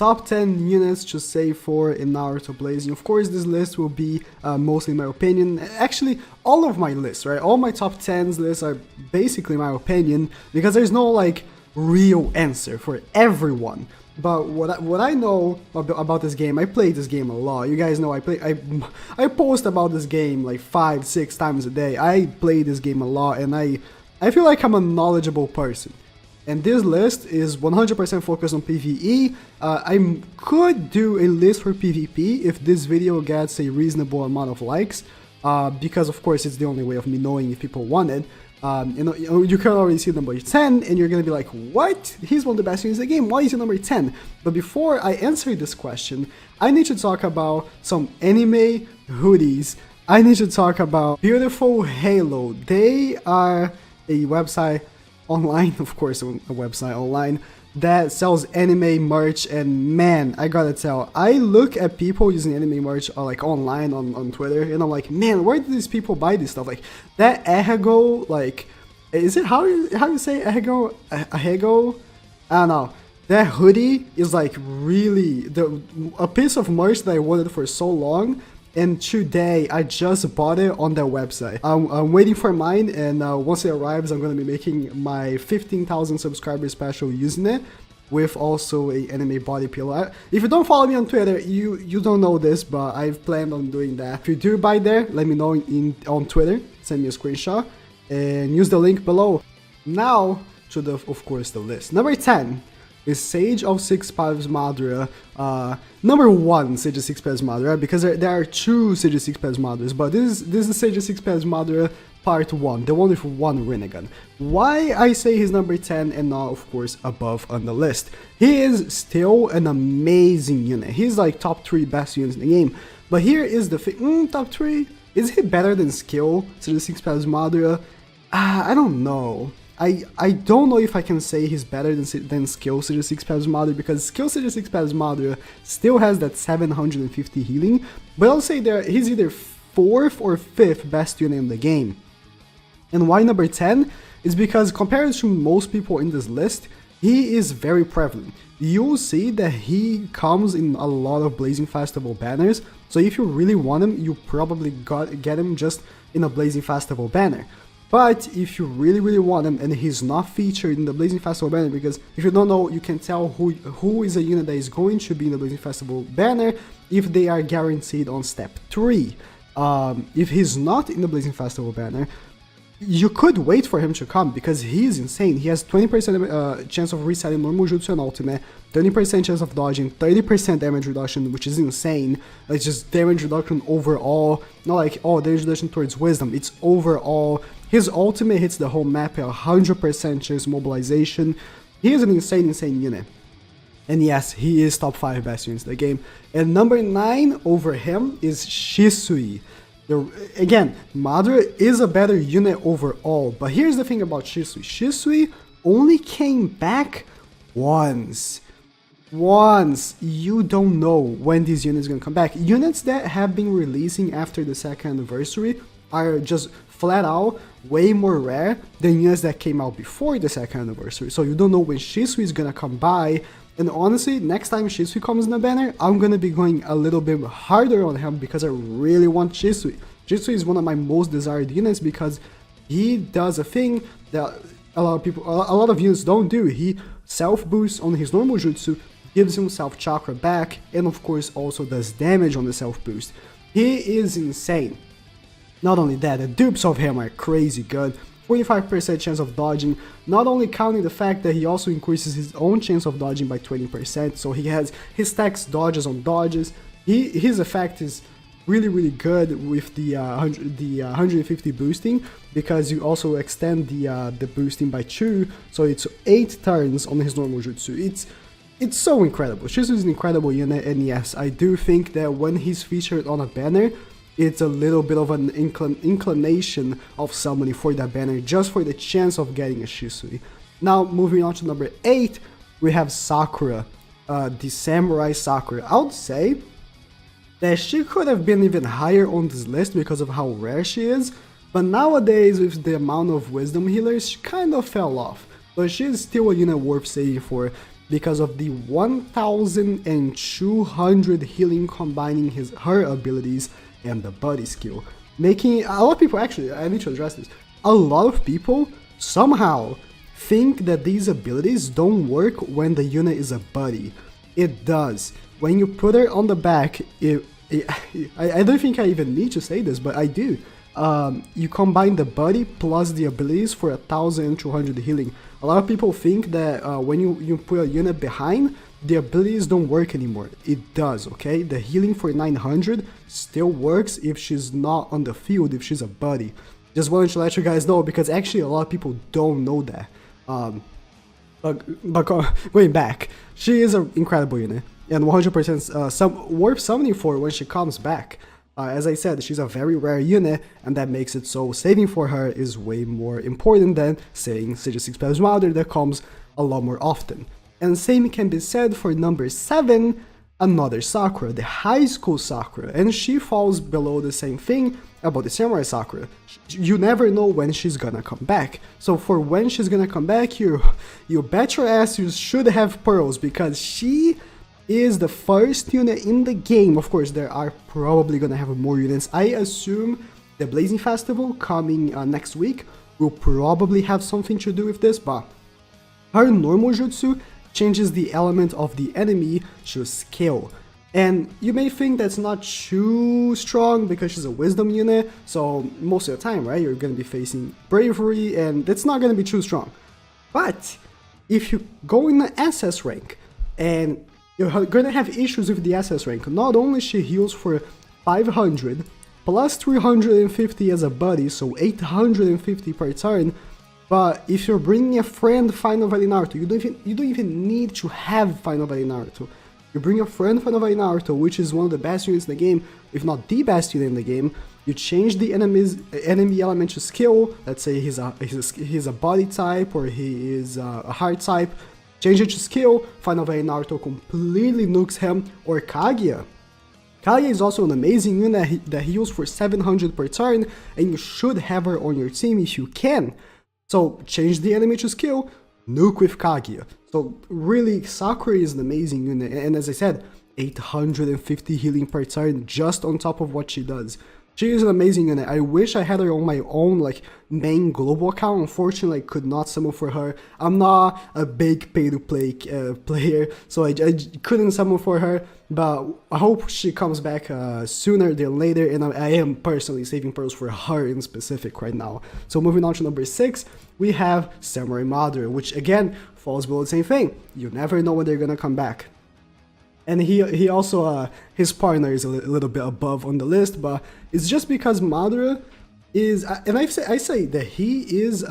top 10 units to save for in Naruto Blazing. Of course, this list will be mostly my opinion. Actually, all of my lists, right? All my top 10s lists are basically my opinion, because there's no like real answer for everyone. But what I know about this game, I played this game a lot. You guys know I post about this game like 5-6 times a day. I play this game a lot, and I feel like I'm a knowledgeable person. And this list is 100% focused on PvE. I could do a list for PvP if this video gets a reasonable amount of likes, because of course it's the only way of me knowing if people want it. You can already see number 10, and you're gonna be like, what? He's one of the best units in the game, why is he number 10? But before I answer this question, I need to talk about some anime hoodies. I need to talk about Beautiful Halo. They are a website online, of course, a website online that sells anime merch, and man, I gotta tell, I look at people using anime merch like online on Twitter, and I'm like, man, where do these people buy this stuff? Like that Ehego, like, is it how you say Ehego? Ehego? I don't know. That hoodie is like really a piece of merch that I wanted for so long. And today, I just bought it on their website. I'm waiting for mine, and once it arrives, I'm going to be making my 15,000 subscribers special using it, with also a anime body pillow. If you don't follow me on Twitter, you don't know this, but I've planned on doing that. If you do buy there, let me know on Twitter, send me a screenshot, and use the link below. Now, to of course, the list. Number 10. Is Sage of Six Paths Madara, number 1 Sage of Six Paths Madara, because there are 2 Sage of Six Paths Madaras, but this is Sage of Six Paths Madara part 1, the one with 1 Rinnegan. Why I say he's number 10 and not, of course, above on the list? He is still an amazing unit. He's like top 3 best units in the game, but here is the thing, top 3? Is he better than Skill, Sage of Six Paths Madara? I don't know. I don't know if I can say he's better than Skill Sage of Six Paths Madara, because Skill Sage of Six Paths Madara still has that 750 healing, but I'll say he's either 4th or 5th best unit in the game. And why number 10? Is because compared to most people in this list, he is very prevalent. You'll see that he comes in a lot of Blazing Festival banners, so if you really want him, you probably get him just in a Blazing Festival banner. But if you really want him and he's not featured in the Blazing Festival banner, because if you don't know, you can tell who is a unit that is going to be in the Blazing Festival banner if they are guaranteed on step 3. If he's not in the Blazing Festival banner, you could wait for him to come, because he's insane. He has 20% chance of resetting normal jutsu and ultimate, 20% chance of dodging, 30% damage reduction, which is insane. It's just damage reduction overall, not like, oh, damage reduction towards wisdom, it's overall. His ultimate hits the whole map at 100% chance mobilization. He is an insane unit. And yes, he is top 5 best units in the game. And number 9 over him is Shisui. Again, Madara is a better unit overall, but here's the thing about Shisui. Shisui only came back once. You don't know when this unit is going to come back. Units that have been releasing after the 2nd anniversary are just flat out way more rare than units that came out before the 2nd anniversary. So you don't know when Shisui is going to come by. And honestly, next time Shisui comes in the banner, I'm going to be going a little bit harder on him, because I really want Shisui. Shisui is one of my most desired units because he does a thing that a lot of units don't do. He self-boosts on his normal jutsu, gives himself chakra back, and of course also does damage on the self-boost. He is insane. Not only that, the dupes of him are crazy good. 45% chance of dodging, not only counting the fact that he also increases his own chance of dodging by 20%, so he stacks dodges on dodges. His effect is really good with the 150 boosting, because you also extend the boosting by 2, so it's 8 turns on his normal jutsu. It's so incredible. Shisui is an incredible unit, and yes, I do think that when he's featured on a banner, it's a little bit of an inclination of summoning for that banner, just for the chance of getting a Shisui. Now, moving on to number 8, we have Sakura, the Samurai Sakura. I would say that she could have been even higher on this list because of how rare she is, but nowadays, with the amount of wisdom healers, she kind of fell off. But she is still a unit worth saving for. because of the 1200 healing combining her abilities and the body skill. Making a lot of people, actually, I need to address this. A lot of people somehow think that these abilities don't work when the unit is a buddy. It does. When you put her on the back, I don't think I even need to say this, but I do. You combine the body plus the abilities for 1200 healing. A lot of people think that when you put a unit behind, the abilities don't work anymore. It does, okay? The healing for 900 still works if she's not on the field, if she's a buddy. Just wanted to let you guys know, because actually a lot of people don't know that. But going back, she is an incredible unit, and 100% worth summoning for when she comes back. As I said, she's a very rare unit, and that makes it so saving for her is way more important than saying Sage 6 Pebbles Mother that comes a lot more often. And same can be said for number 7, another Sakura, the high school Sakura, and she falls below the same thing about the Samurai Sakura. You never know when she's gonna come back. So for when she's gonna come back, you bet your ass you should have pearls, because she is the first unit in the game. Of course, there are probably gonna have more units. I assume the Blazing Festival coming next week will probably have something to do with this, but her normal jutsu changes the element of the enemy to skill. And you may think that's not too strong because she's a wisdom unit, so most of the time, right, you're gonna be facing bravery and it's not gonna be too strong. But if you go in the SS rank and you're gonna have issues with the SS rank, not only she heals for 500 plus 350 as a buddy, so 850 per turn, but if you're bringing a friend Final Valley Naruto, you don't even need to have Final Valley Naruto. You bring a friend Final Valley Naruto, which is one of the best units in the game, if not the best unit in the game. You change the enemy element to skill. Let's say he's a body type or he is a heart type. Change it to skill. Final Valley Naruto completely nukes him. Or Kaguya. Kaguya is also an amazing unit that heals for 700 per turn, and you should have her on your team if you can. So change the enemy to skill, nuke with Kaguya. So really, Sakura is an amazing unit, and as I said, 850 healing per turn just on top of what she does. She is an amazing unit. I wish I had her on my own like main global account. Unfortunately, I could not summon for her. I'm not a big pay-to-play player, so I couldn't summon for her, but I hope she comes back sooner than later, and I am personally saving pearls for her in specific right now. So moving on to number 6, we have Samurai Madara, which again falls below the same thing. You never know when they're gonna come back. And he also, his partner is a little bit above on the list, but it's just because Madara is, and I say that he is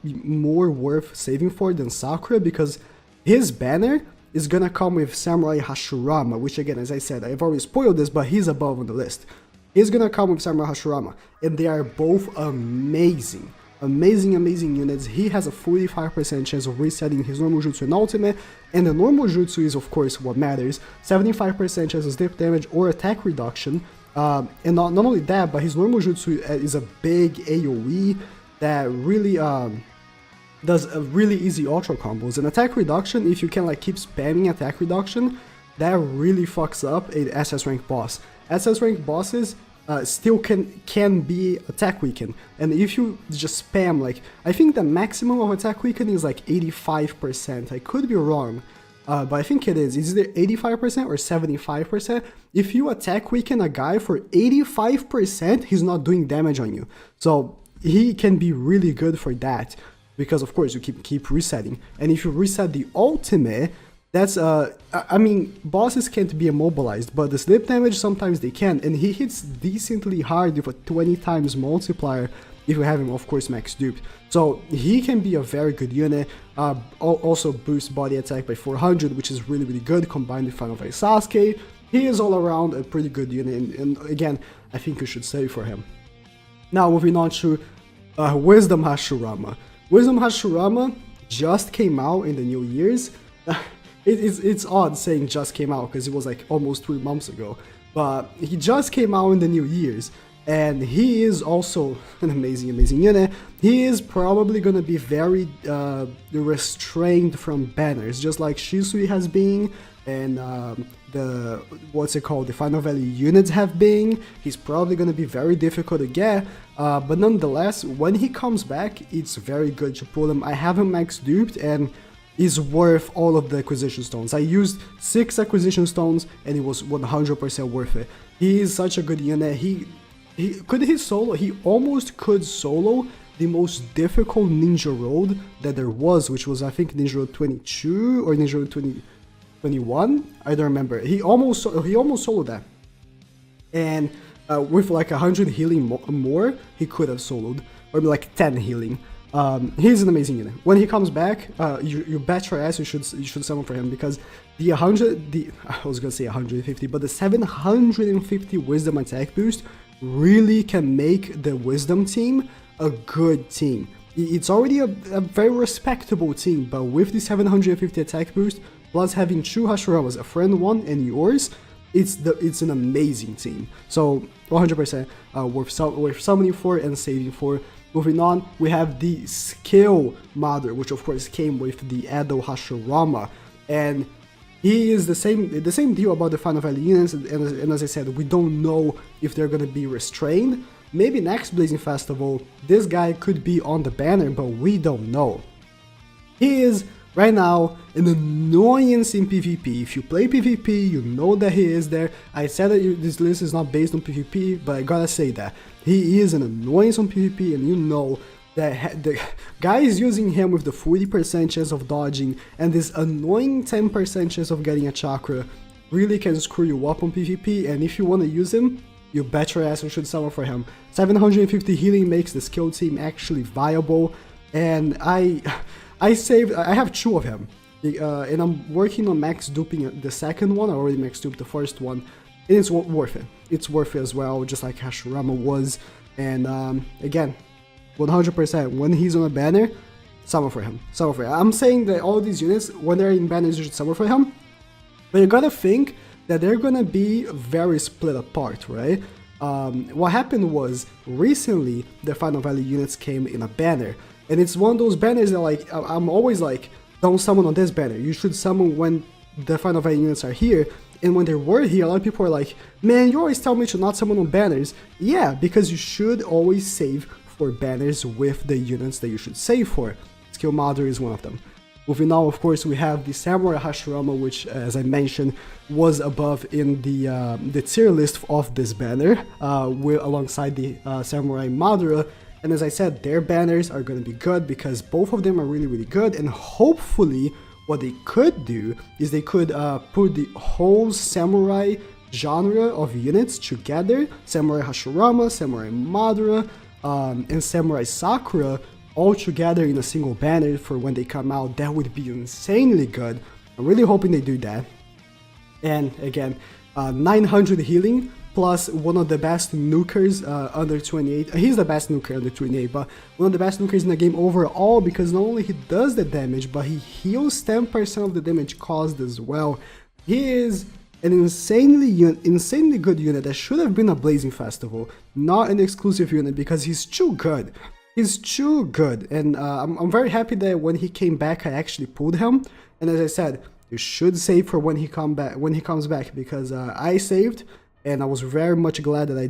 more worth saving for than Sakura, because his banner is gonna come with Samurai Hashirama, which again, as I said, I've already spoiled this, but he's above on the list. He's gonna come with Samurai Hashirama, and they are both amazing. Amazing units. He has a 45% chance of resetting his normal jutsu and ultimate, and the normal jutsu is of course what matters. 75% chance of slip damage or attack reduction, and not only that, but his normal jutsu is a big AoE that really does a really easy ultra combos. And attack reduction, if you can like keep spamming attack reduction, that really fucks up a SS rank boss. SS rank bosses still can be attack weakened, and if you just spam, like, I think the maximum of attack weakening is like 85%, I could be wrong, but I think it is, it's either 85% or 75%, if you attack weaken a guy for 85%, he's not doing damage on you, so he can be really good for that, because of course you keep resetting, and if you reset the ultimate, that's, I mean, bosses can't be immobilized, but the slip damage sometimes they can, and he hits decently hard with a 20 times multiplier if you have him, of course, max duped. So he can be a very good unit, also boosts body attack by 400, which is really good, combined with Final Fight Sasuke. He is all around a pretty good unit, and again, I think you should save for him. Now, moving on to Wisdom Hashirama. Wisdom Hashirama just came out in the New Year's. It's odd saying just came out because it was like almost 3 months ago, but he just came out in the New Year's, and he is also an amazing unit. He is probably gonna be very restrained from banners, just like Shisui has been, and the the Final Valley units have been. He's probably gonna be very difficult to get, but nonetheless, when he comes back, it's very good to pull him. I have him max duped, and is worth all of the acquisition stones. I used 6 acquisition stones, and it was 100% worth it. He is such a good unit. He solo? He almost could solo the most difficult ninja road that there was, which was, I think, Ninja Road 22 or Ninja Road 21. I don't remember. He almost soloed that, and with like 100 healing more, he could have soloed, or like 10 healing. He's an amazing unit. When he comes back, you bet your ass you should summon for him, because I was gonna say 150, but the 750 wisdom attack boost really can make the wisdom team a good team. It's already a very respectable team, but with the 750 attack boost, plus having 2 Hashiramas, a friend one and yours, it's an amazing team. So 100% worth summoning for and saving for. Moving on, we have the skill modder, which of course came with the Edo Hashirama, and he is the same deal about the Final Valley units, and as I said, we don't know if they're gonna be restrained. Maybe next Blazing Festival, this guy could be on the banner, but we don't know. He is right now an annoyance in PvP. If you play PvP, you know that he is there. I said that this list is not based on PvP, but I gotta say that he is an annoyance on PvP, and you know that the guy is using him with the 40% chance of dodging and this annoying 10% chance of getting a chakra really can screw you up on PvP, and if you want to use him, you bet your ass you should summon for him. 750 healing makes the skill team actually viable, and I have 2 of him, and I'm working on max duping the second one. I already max duped the first one, and it's worth it. It's worth it as well, just like Hashirama was, and again, 100% when he's on a banner, summon for him. I'm saying that all these units, when they're in banners, you should summon for him, but you gotta think that they're gonna be very split apart, right? What happened was, recently the Final Valley units came in a banner, and it's one of those banners that, like, I'm always like, don't summon on this banner, you should summon when the Final Valley units are here. And when they were here, a lot of people are like, man, you always tell me to not summon on banners. Yeah, because you should always save for banners with the units that you should save for. Skill Modder is one of them. Moving on, of course, we have the Samurai Hashirama, which, as I mentioned, was above in the tier list of this banner, alongside the Samurai Madara. And as I said, their banners are going to be good because both of them are really good, and hopefully what they could do is they could put the whole samurai genre of units together, Samurai Hashirama, Samurai Madara, and Samurai Sakura, all together in a single banner for when they come out. That would be insanely good. I'm really hoping they do that. And again, 900 healing, plus one of the best nukers under 28. He's the best nuker under 28, but one of the best nukers in the game overall, because not only he does the damage, but he heals 10% of the damage caused as well. He is an insanely good unit that should have been a Blazing Festival, not an exclusive unit, because he's too good. He's too good, and I'm very happy that when he came back, I actually pulled him. And as I said, you should save for when he comes back, because I saved. And I was very much glad that I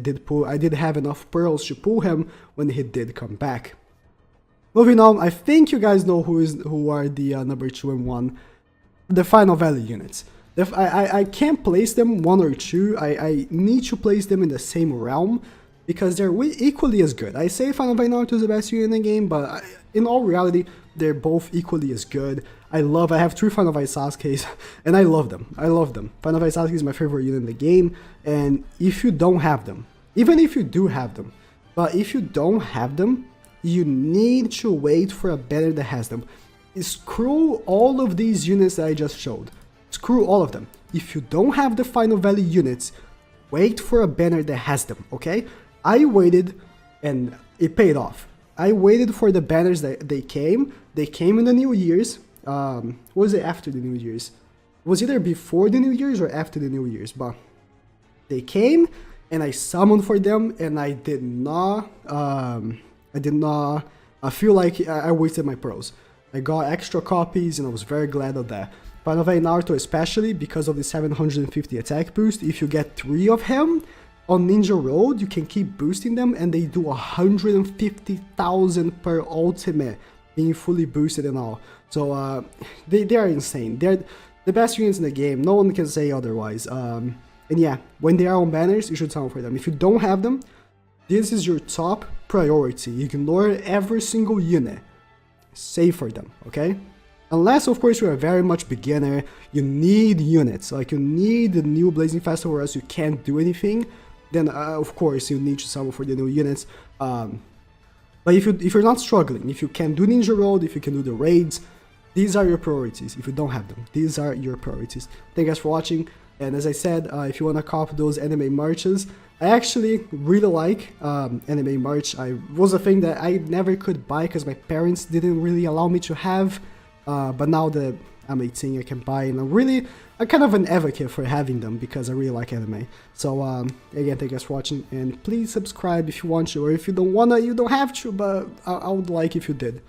did have enough pearls to pull him when he did come back. Moving on, I think you guys know who are the number 2 and 1, the Final Valley units. I can't place them 1 or 2, I need to place them in the same realm, because they're equally as good. I say Final Valley Naruto is the best unit in the game, but in all reality, they're both equally as good. I have 3 Final Valley Sasukes, and I love them. Final Valley Sasuke is my favorite unit in the game, and if you don't have them, even if you do have them, but if you don't have them, you need to wait for a banner that has them. Screw all of these units that I just showed. Screw all of them. If you don't have the Final Valley units, wait for a banner that has them, okay? I waited, and it paid off. I waited for the banners that they came. They came in the New Year's. Was it after the New Year's? It was either before the New Year's or after the New Year's, but they came, and I summoned for them, and I did not feel like I wasted my pearls. I got extra copies, and I was very glad of that. Final Fight Naruto especially, because of the 750 attack boost, if you get 3 of him, on Ninja Road, you can keep boosting them, and they do 150,000 per ultimate, being fully boosted and all. So they are insane. They're the best units in the game. No one can say otherwise. And yeah, when they are on banners, you should summon for them. If you don't have them, this is your top priority. Ignore every single unit. Save for them, okay? Unless, of course, you're a very much beginner, you need units. Like, you need the new Blazing Festival or else you can't do anything. Then, of course, you need to summon for the new units. But if you're not struggling, if you can do Ninja Road, if you can do the raids, these are your priorities. If you don't have them, these are your priorities. Thank you guys for watching. And as I said, if you want to cop those anime merches, I actually really like anime merch. I was a thing that I never could buy because my parents didn't really allow me to have. But now that I'm 18, I can buy, and I'm kind of an advocate for having them because I really like anime. So again, thank you guys for watching, and please subscribe if you want to, or if you don't wanna, you don't have to, but I would like if you did.